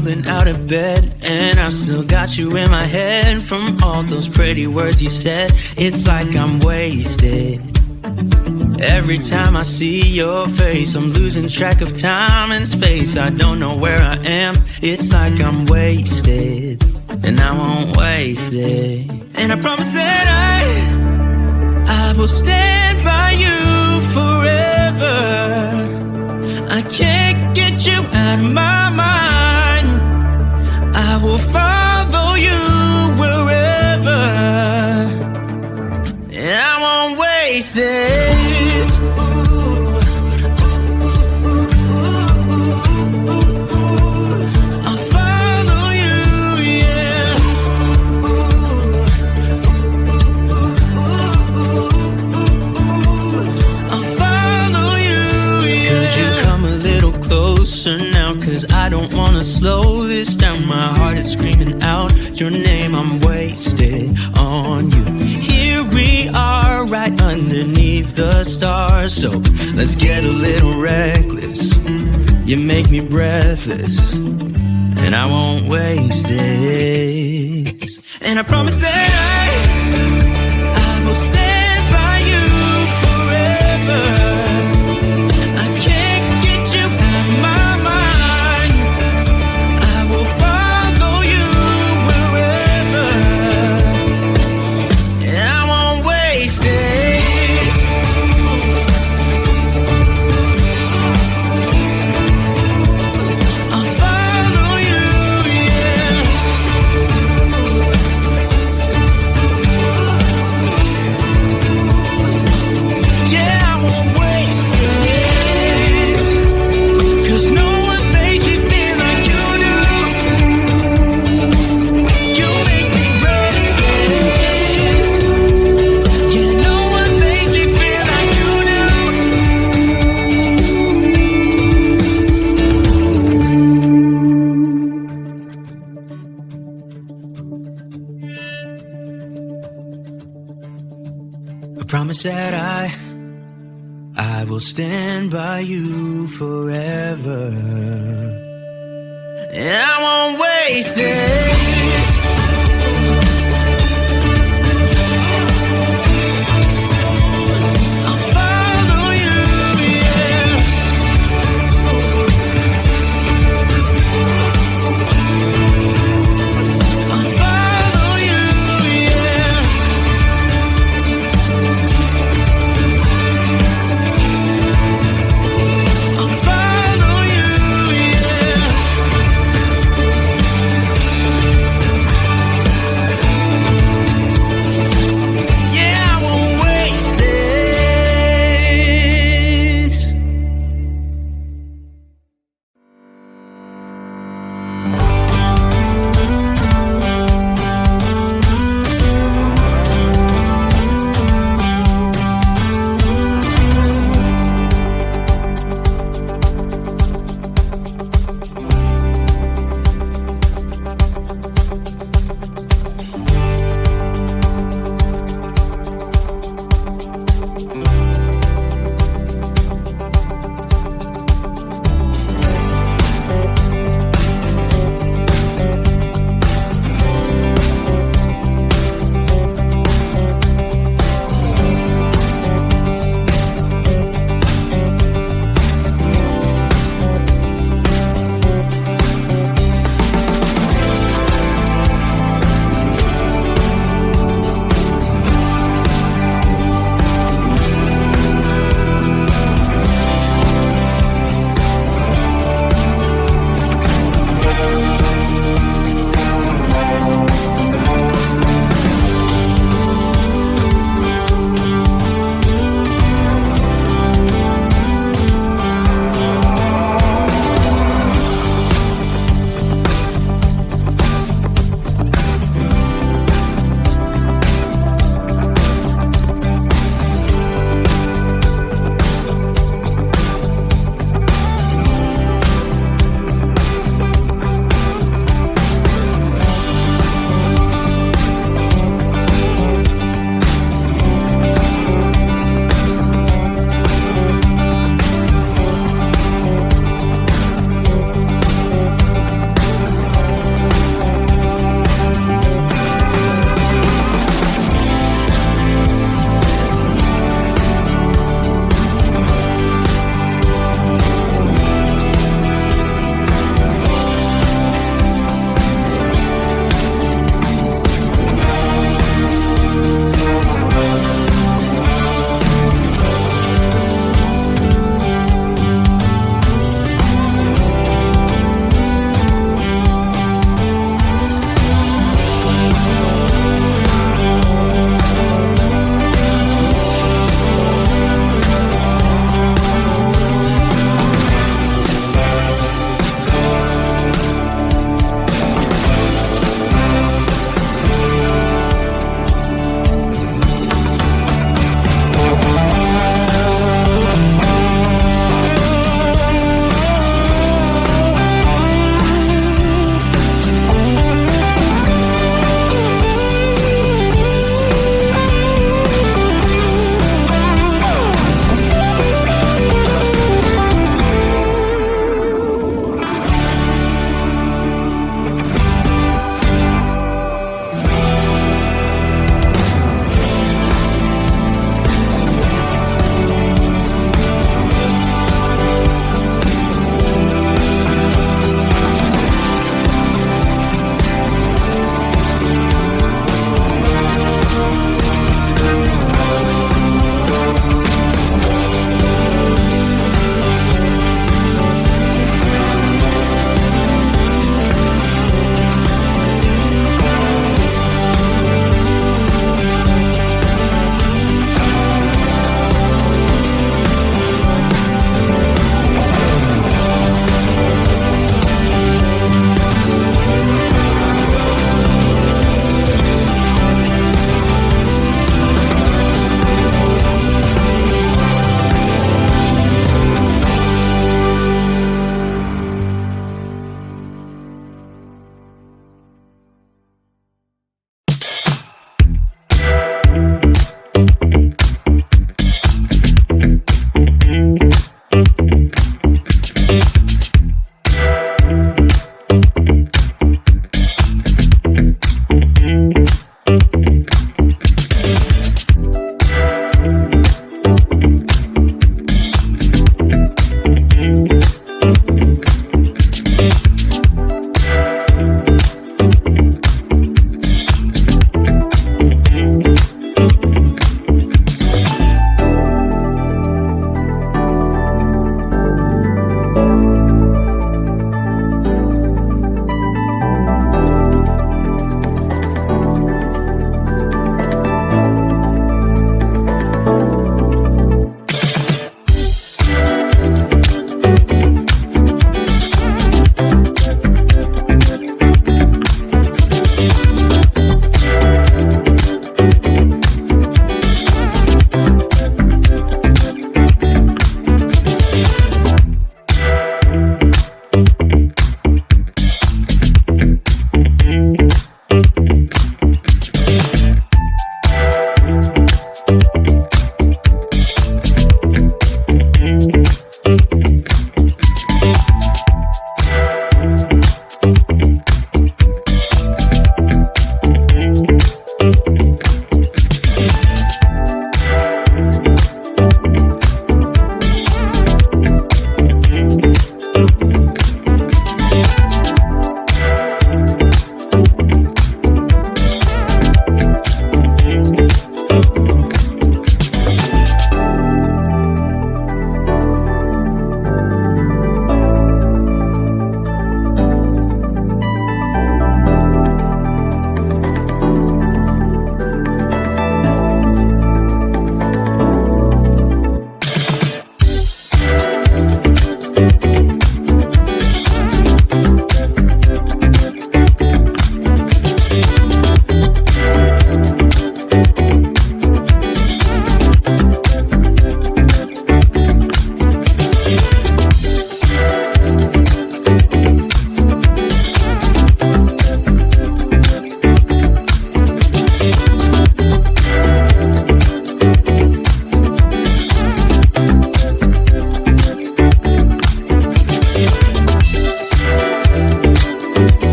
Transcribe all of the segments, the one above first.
stumbling out of bed, and I still got you in my head from all those pretty words you said. It's like I'm wasted. Every time I see your face, I'm losing track of time and space. I don't know where I am. It's like I'm wasted, and I won't waste it. And I promise that I will stand by you forever. I can't get you out of my mind. I will follow you wherever, and I won't waste it. Now, cause I don't wanna slow this down. My heart is screaming out your name. I'm wasted on you. Here we are, right underneath the stars. So let's get a little reckless. You make me breathless, and I won't waste this. And I promise that I will stand by you forever. Promise that I will stand by you forever, and I won't waste it.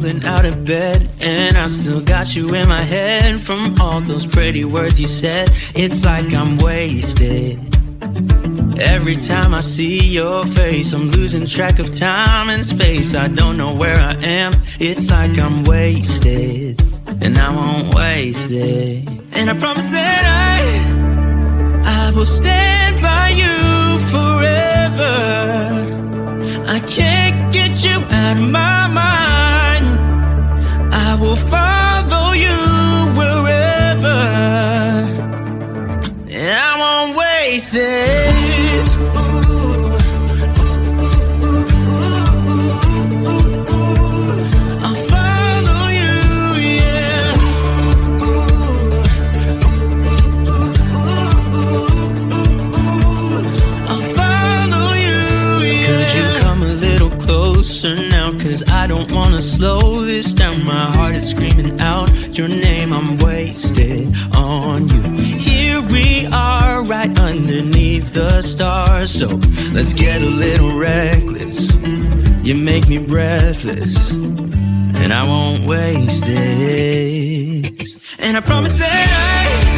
stumbling out of bed, and I still got you in my head from all those pretty words you said. It's like I'm wasted. Every time I see your face, I'm losing track of time and space. I don't know where I am. It's like I'm wasted, and I won't waste it. And I promise that I will stand by you forever. I can't get you out of my mind. I will follow you wherever, and I won't waste it. Now, cause I don't wanna slow this down. My heart is screaming out your name. I'm wasted on you. Here we are, right underneath the stars. So let's get a little reckless. You make me breathless, and I won't waste this. And I promise that